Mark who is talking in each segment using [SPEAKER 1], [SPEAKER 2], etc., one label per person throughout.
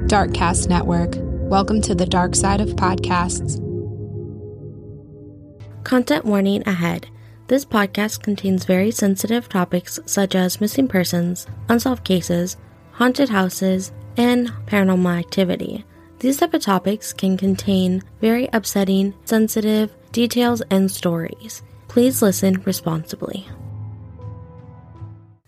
[SPEAKER 1] Darkcast Network. Welcome to the dark side of podcasts.
[SPEAKER 2] Content warning ahead. This podcast contains very sensitive topics such as missing persons, unsolved cases, haunted houses, and paranormal activity. These type of topics can contain very upsetting, sensitive details and stories. Please listen responsibly.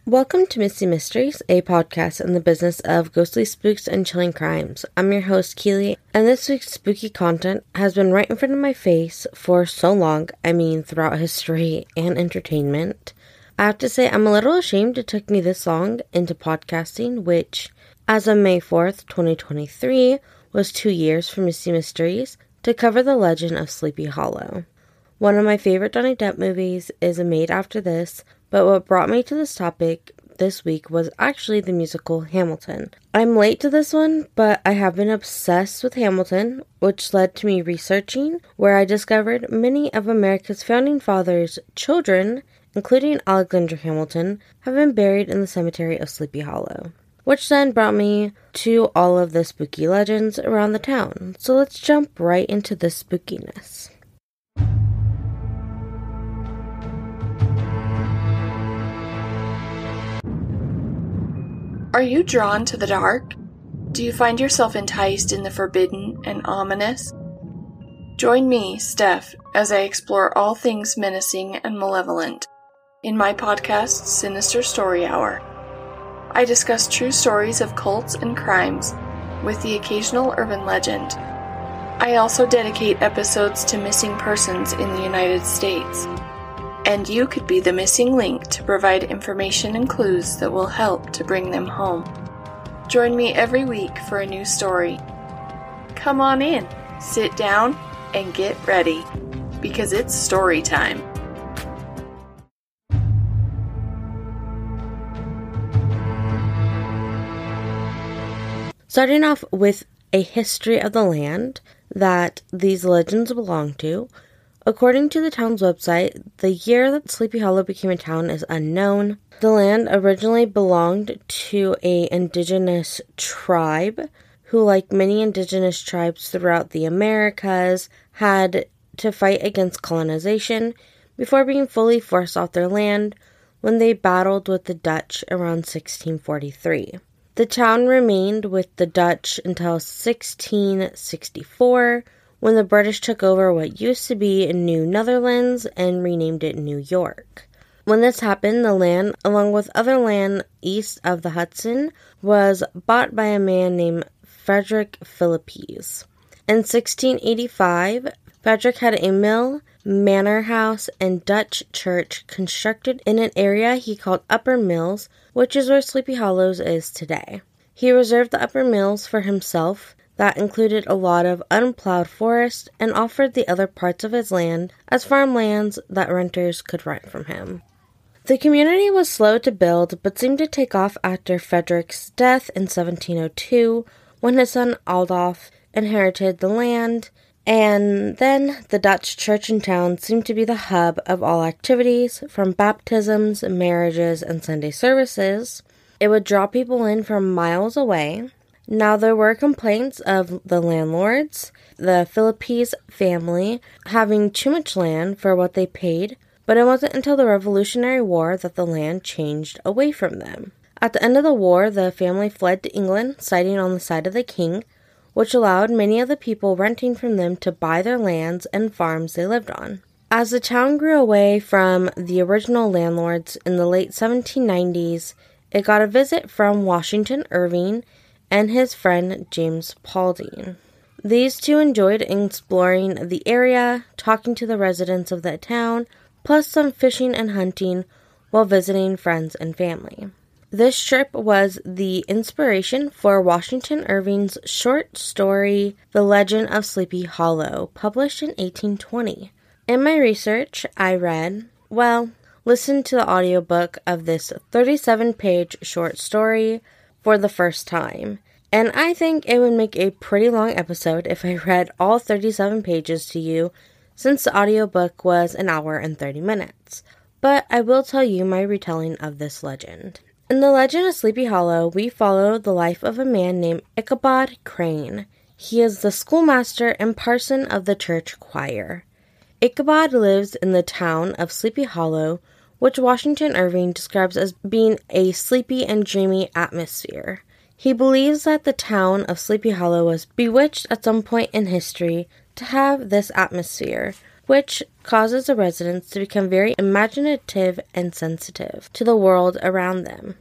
[SPEAKER 2] Welcome to Misty Mysteries, a podcast in the business of ghostly spooks and chilling crimes. I'm your host, Keely, and this week's spooky content has been right in front of my face for so long, throughout history and entertainment. I have to say, I'm a little ashamed it took me this long into podcasting, which, as of May 4th, 2023, was 2 years for Misty Mysteries, to cover the legend of Sleepy Hollow. One of my favorite Johnny Depp movies is made after this, but what brought me to this topic this week was actually the musical Hamilton. I'm late to this one, but I have been obsessed with Hamilton, which led to me researching, where I discovered many of America's founding fathers' children, including Alexander Hamilton, have been buried in the cemetery of Sleepy Hollow, which then brought me to all of the spooky legends around the town. So let's jump right into the spookiness.
[SPEAKER 3] Are you drawn to the dark? Do you find yourself enticed in the forbidden and ominous? Join me, Steph, as I explore all things menacing and malevolent in my podcast, Sinister Story Hour. I discuss true stories of cults and crimes with the occasional urban legend. I also dedicate episodes to missing persons in the United States. And you could be the missing link to provide information and clues that will help to bring them home. Join me every week for a new story. Come on in, sit down, and get ready, because it's story time.
[SPEAKER 2] Starting off with a history of the land that these legends belong to. According to the town's website, the year that Sleepy Hollow became a town is unknown. The land originally belonged to an indigenous tribe who, like many indigenous tribes throughout the Americas, had to fight against colonization before being fully forced off their land when they battled with the Dutch around 1643. The town remained with the Dutch until 1664, when the British took over what used to be New Netherlands and renamed it New York. When this happened, the land, along with other land east of the Hudson, was bought by a man named Frederick Philippes. In 1685, Frederick had a mill, manor house, and Dutch church constructed in an area he called Upper Mills, which is where Sleepy Hollows is today. He reserved the Upper Mills for himself. That included a lot of unplowed forest and offered the other parts of his land as farmlands that renters could rent from him. The community was slow to build but seemed to take off after Frederick's death in 1702 when his son Adolf inherited the land, and then the Dutch church in town seemed to be the hub of all activities from baptisms, marriages, and Sunday services. It would draw people in from miles away. Now, there were complaints of the landlords, the Philippes family, having too much land for what they paid, but it wasn't until the Revolutionary War that the land changed away from them. At the end of the war, the family fled to England, siding on the side of the king, which allowed many of the people renting from them to buy their lands and farms they lived on. As the town grew away from the original landlords in the late 1790s, it got a visit from Washington Irving and his friend James Paulding. These two enjoyed exploring the area, talking to the residents of the town, plus some fishing and hunting while visiting friends and family. This trip was the inspiration for Washington Irving's short story, The Legend of Sleepy Hollow, published in 1820. In my research, I listened to the audiobook of this 37-page short story for the first time, and I think it would make a pretty long episode if I read all 37 pages to you, since the audiobook was an hour and 30 minutes. But I will tell you my retelling of this legend. In the legend of Sleepy Hollow, we follow the life of a man named Ichabod Crane. He is the schoolmaster and parson of the church choir. Ichabod lives in the town of Sleepy Hollow, which Washington Irving describes as being a sleepy and dreamy atmosphere. He believes that the town of Sleepy Hollow was bewitched at some point in history to have this atmosphere, which causes the residents to become very imaginative and sensitive to the world around them.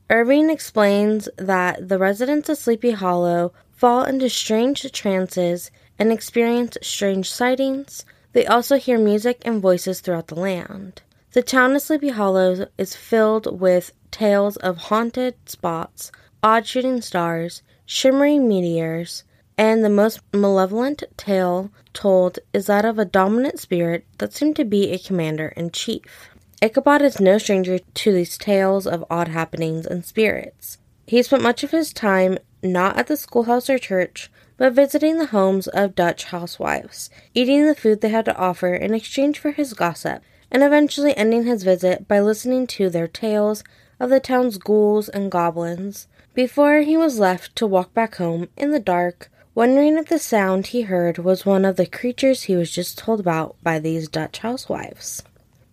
[SPEAKER 2] Irving explains that the residents of Sleepy Hollow fall into strange trances and experience strange sightings. They also hear music and voices throughout the land. The town of Sleepy Hollow is filled with tales of haunted spots, odd shooting stars, shimmering meteors, and the most malevolent tale told is that of a dominant spirit that seemed to be a commander-in-chief. Ichabod is no stranger to these tales of odd happenings and spirits. He spent much of his time not at the schoolhouse or church, but visiting the homes of Dutch housewives, eating the food they had to offer in exchange for his gossip, and eventually ending his visit by listening to their tales of the town's ghouls and goblins, before he was left to walk back home in the dark, wondering if the sound he heard was one of the creatures he was just told about by these Dutch housewives.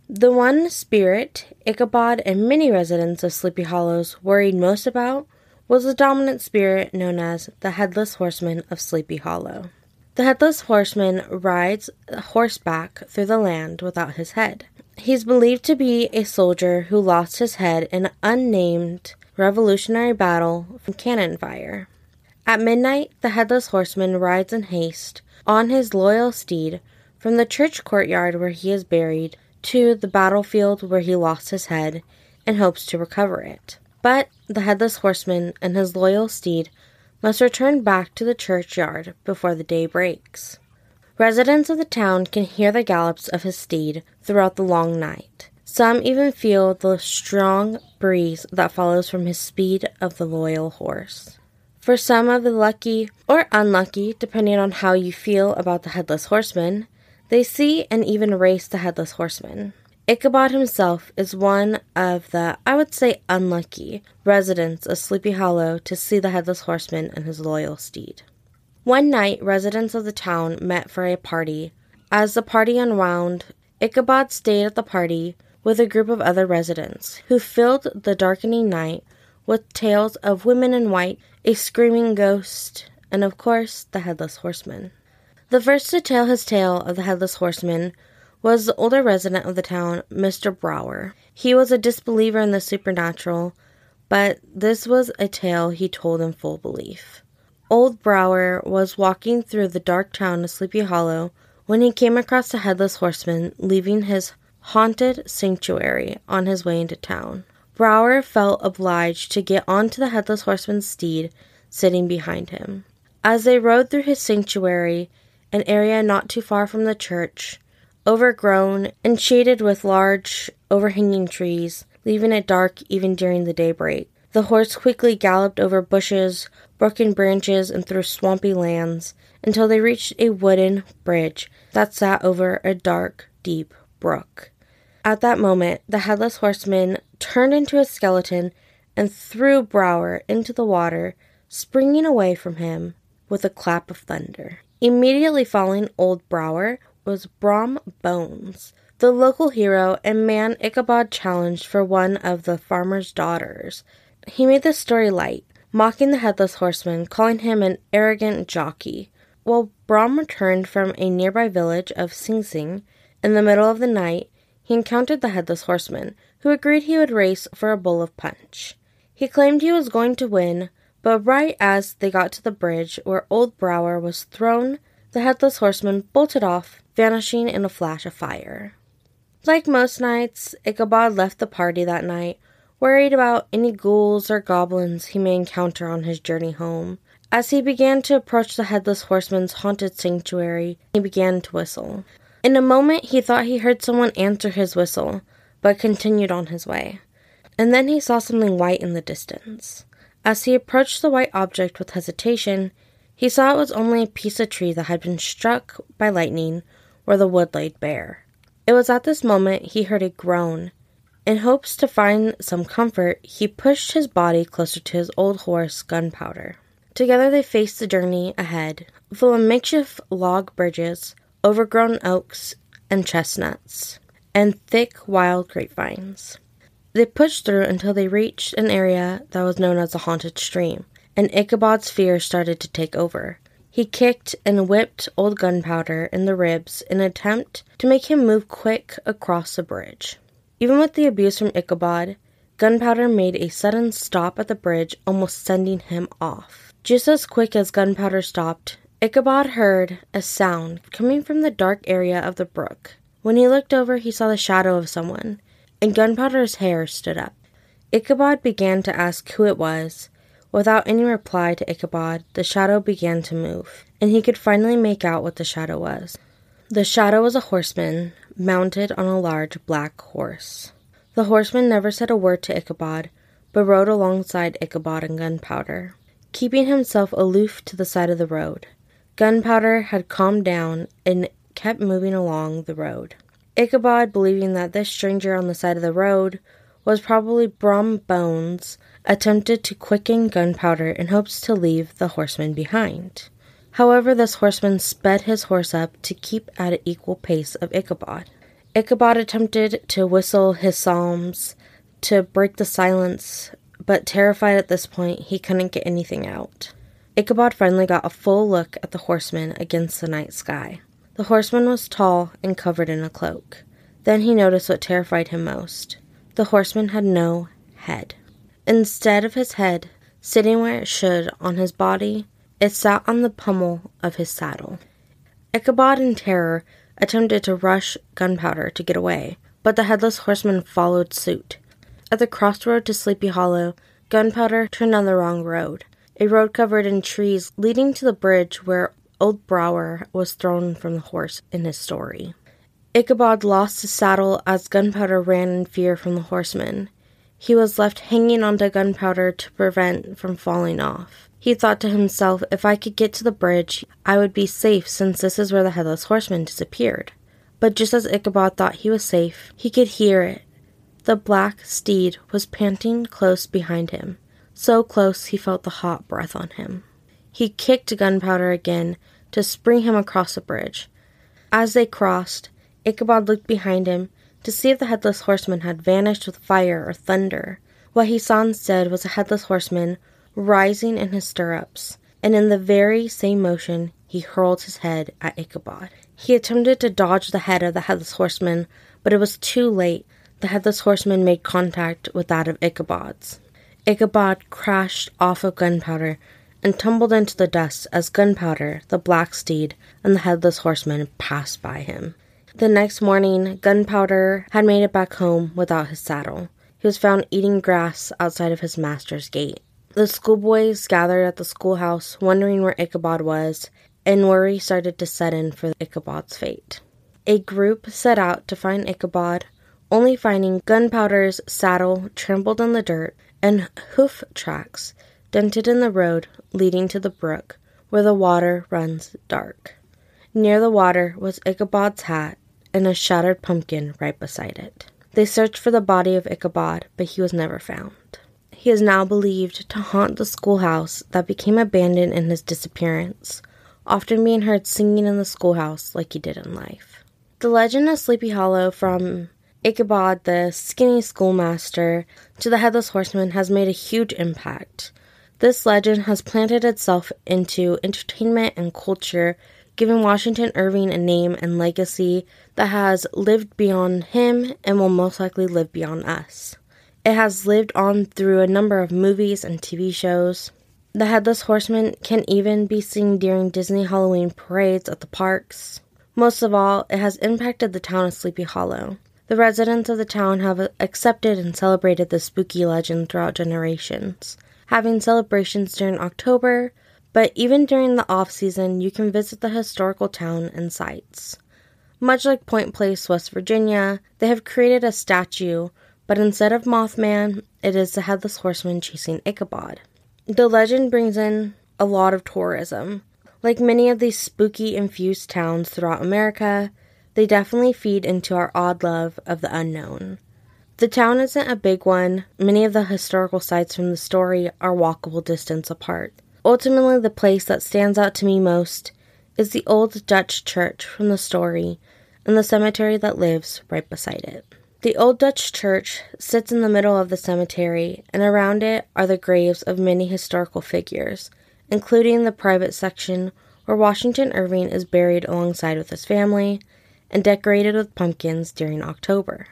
[SPEAKER 2] The one spirit Ichabod and many residents of Sleepy Hollows worried most about was the dominant spirit known as the Headless Horseman of Sleepy Hollow. The Headless Horseman rides horseback through the land without his head. He's believed to be a soldier who lost his head in an unnamed Revolutionary battle from cannon fire. At midnight, the Headless Horseman rides in haste on his loyal steed from the church courtyard where he is buried to the battlefield where he lost his head and hopes to recover it. But the Headless Horseman and his loyal steed must return back to the churchyard before the day breaks. Residents of the town can hear the gallops of his steed throughout the long night. Some even feel the strong breeze that follows from his speed of the loyal horse. For some of the lucky or unlucky, depending on how you feel about the Headless Horseman, they see and even race the Headless Horseman. Ichabod himself is one of the, I would say, unlucky residents of Sleepy Hollow to see the Headless Horseman and his loyal steed. One night, residents of the town met for a party. As the party unwound, Ichabod stayed at the party with a group of other residents who filled the darkening night with tales of women in white, a screaming ghost, and of course, the Headless Horseman. The first to tell his tale of the Headless Horseman was the older resident of the town, Mr. Brower. He was a disbeliever in the supernatural, but this was a tale he told in full belief. Old Brower was walking through the dark town of Sleepy Hollow when he came across the Headless Horseman leaving his haunted sanctuary on his way into town. Brower felt obliged to get onto the Headless Horseman's steed sitting behind him. As they rode through his sanctuary, an area not too far from the church, overgrown and shaded with large, overhanging trees, leaving it dark even during the daybreak, the horse quickly galloped over bushes, broken branches, and through swampy lands until they reached a wooden bridge that sat over a dark, deep brook. At that moment, the Headless Horseman turned into a skeleton and threw Brower into the water, springing away from him with a clap of thunder. Immediately following old Brower was Brom Bones, the local hero and man Ichabod challenged for one of the farmer's daughters. He made the story light, mocking the Headless Horseman, calling him an arrogant jockey. While Brom returned from a nearby village of Sing Sing in the middle of the night, he encountered the Headless Horseman, who agreed he would race for a bowl of punch. He claimed he was going to win, but right as they got to the bridge where old Brower was thrown, the Headless Horseman bolted off, vanishing in a flash of fire. Like most nights, Ichabod left the party that night, worried about any ghouls or goblins he may encounter on his journey home. As he began to approach the Headless Horseman's haunted sanctuary, he began to whistle. In a moment, he thought he heard someone answer his whistle, but continued on his way. And then he saw something white in the distance. As he approached the white object with hesitation, he saw it was only a piece of tree that had been struck by lightning where the wood laid bare. It was at this moment he heard a groan, In hopes to find some comfort, he pushed his body closer to his old horse, Gunpowder. Together they faced the journey ahead, full of makeshift log bridges, overgrown oaks and chestnuts, and thick wild grapevines. They pushed through until they reached an area that was known as a haunted stream, and Ichabod's fear started to take over. He kicked and whipped old Gunpowder in the ribs in an attempt to make him move quick across the bridge. Even with the abuse from Ichabod, Gunpowder made a sudden stop at the bridge, almost sending him off. Just as quick as Gunpowder stopped, Ichabod heard a sound coming from the dark area of the brook. When he looked over, he saw the shadow of someone, and Gunpowder's hair stood up. Ichabod began to ask who it was. Without any reply to Ichabod, the shadow began to move, and he could finally make out what the shadow was. The shadow was a horseman, mounted on a large black horse. The horseman never said a word to Ichabod, but rode alongside Ichabod and Gunpowder, keeping himself aloof to the side of the road. Gunpowder had calmed down and kept moving along the road. Ichabod, believing that this stranger on the side of the road was probably Brom Bones, attempted to quicken Gunpowder in hopes to leave the horseman behind. However, this horseman sped his horse up to keep at an equal pace of Ichabod. Ichabod attempted to whistle his psalms to break the silence, but terrified at this point, he couldn't get anything out. Ichabod finally got a full look at the horseman against the night sky. The horseman was tall and covered in a cloak. Then he noticed what terrified him most. The horseman had no head. Instead of his head sitting where it should on his body, it sat on the pommel of his saddle. Ichabod, in terror, attempted to rush Gunpowder to get away, but the headless horseman followed suit. At the crossroad to Sleepy Hollow, Gunpowder turned on the wrong road, a road covered in trees leading to the bridge where old Brower was thrown from the horse in his story. Ichabod lost his saddle as Gunpowder ran in fear from the horseman. He was left hanging onto Gunpowder to prevent from falling off. He thought to himself, if I could get to the bridge, I would be safe since this is where the headless horseman disappeared. But just as Ichabod thought he was safe, he could hear it. The black steed was panting close behind him, so close he felt the hot breath on him. He kicked Gunpowder again to spring him across the bridge. As they crossed, Ichabod looked behind him to see if the headless horseman had vanished with fire or thunder. What he saw instead was a headless horseman rising in his stirrups, and in the very same motion he hurled his head at Ichabod. He attempted to dodge the head of the headless horseman, but it was too late. The headless horseman made contact with that of Ichabod's. Ichabod crashed off of Gunpowder and tumbled into the dust as Gunpowder, the black steed, and the headless horseman passed by him. The next morning, Gunpowder had made it back home without his saddle. He was found eating grass outside of his master's gate. The schoolboys gathered at the schoolhouse, wondering where Ichabod was, and worry started to set in for Ichabod's fate. A group set out to find Ichabod, only finding Gunpowder's saddle trampled in the dirt and hoof tracks dented in the road leading to the brook, where the water runs dark. Near the water was Ichabod's hat and a shattered pumpkin right beside it. They searched for the body of Ichabod, but he was never found. He is now believed to haunt the schoolhouse that became abandoned in his disappearance, often being heard singing in the schoolhouse like he did in life. The legend of Sleepy Hollow, from Ichabod the skinny schoolmaster to the headless horseman, has made a huge impact. This legend has planted itself into entertainment and culture, giving Washington Irving a name and legacy that has lived beyond him and will most likely live beyond us. It has lived on through a number of movies and TV shows. The Headless Horseman can even be seen during Disney Halloween parades at the parks. Most of all, it has impacted the town of Sleepy Hollow. The residents of the town have accepted and celebrated this spooky legend throughout generations, having celebrations during October, but even during the off-season, you can visit the historical town and sites. Much like Point Place, West Virginia, they have created a statue, but instead of Mothman, it is the Headless Horseman chasing Ichabod. The legend brings in a lot of tourism. Like many of these spooky-infused towns throughout America, they definitely feed into our odd love of the unknown. The town isn't a big one. Many of the historical sites from the story are walkable distance apart. Ultimately, the place that stands out to me most is the old Dutch church from the story and the cemetery that lives right beside it. The old Dutch church sits in the middle of the cemetery, and around it are the graves of many historical figures, including the private section where Washington Irving is buried alongside with his family and decorated with pumpkins during October.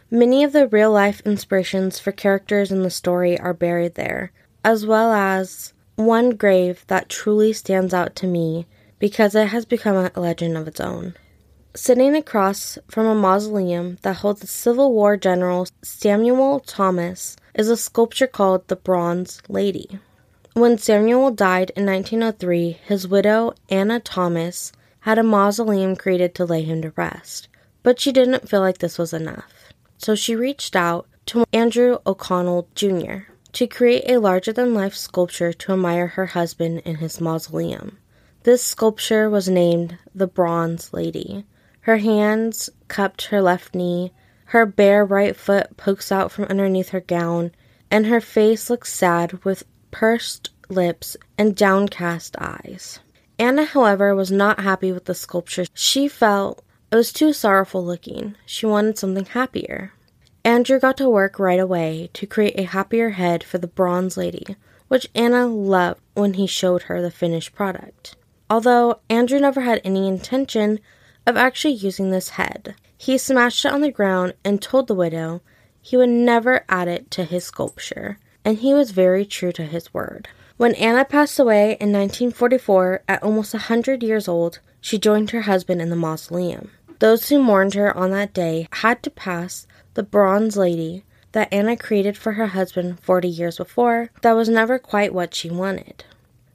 [SPEAKER 2] Many of the real-life inspirations for characters in the story are buried there, as well as one grave that truly stands out to me because it has become a legend of its own. Sitting across from a mausoleum that holds the Civil War General Samuel Thomas is a sculpture called the Bronze Lady. When Samuel died in 1903, his widow, Anna Thomas, had a mausoleum created to lay him to rest, but she didn't feel like this was enough. So she reached out to Andrew O'Connell Jr. to create a larger-than-life sculpture to admire her husband in his mausoleum. This sculpture was named the Bronze Lady. Her hands cupped her left knee, her bare right foot pokes out from underneath her gown, and her face looks sad with pursed lips and downcast eyes. Anna, however, was not happy with the sculpture. She felt it was too sorrowful looking. She wanted something happier. Andrew got to work right away to create a happier head for the Bronze Lady, which Anna loved when he showed her the finished product. Although Andrew never had any intention of actually using this head, he smashed it on the ground and told the widow he would never add it to his sculpture, and he was very true to his word. When Anna passed away in 1944 at almost 100 years old, she joined her husband in the mausoleum. Those who mourned her on that day had to pass the Bronze Lady that Anna created for her husband 40 years before that was never quite what she wanted.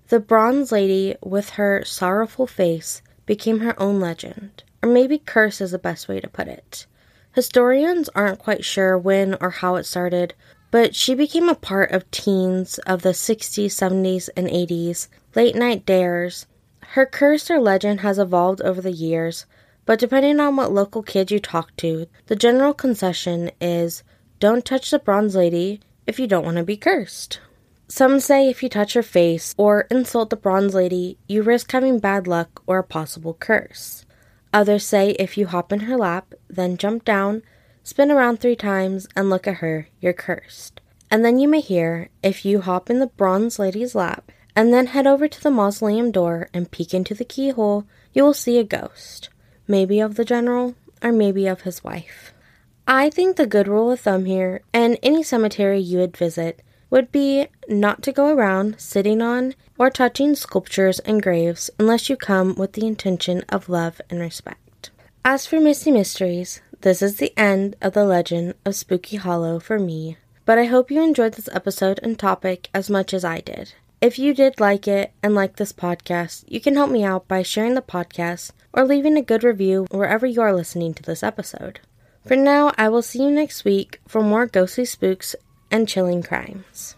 [SPEAKER 2] The Bronze Lady, with her sorrowful face, became her own legend, or maybe curse is the best way to put it. Historians aren't quite sure when or how it started, but she became a part of teens of the 60s, 70s, and 80s, late-night dares. Her curse or legend has evolved over the years, but depending on what local kid you talk to, the general concession is, don't touch the Bronze Lady if you don't want to be cursed. Some say if you touch her face or insult the Bronze Lady, you risk having bad luck or a possible curse. Others say if you hop in her lap, then jump down, spin around 3 times, and look at her, you're cursed. And then you may hear, if you hop in the Bronze Lady's lap, and then head over to the mausoleum door and peek into the keyhole, you will see a ghost. Maybe of the general, or maybe of his wife. I think the good rule of thumb here, and any cemetery you would visit, would be not to go around sitting on or touching sculptures and graves unless you come with the intention of love and respect. As for Misty Mysteries, this is the end of the legend of Spooky Hollow for me, but I hope you enjoyed this episode and topic as much as I did. If you did like it and like this podcast, you can help me out by sharing the podcast or leaving a good review wherever you are listening to this episode. For now, I will see you next week for more ghostly spooks and chilling crimes.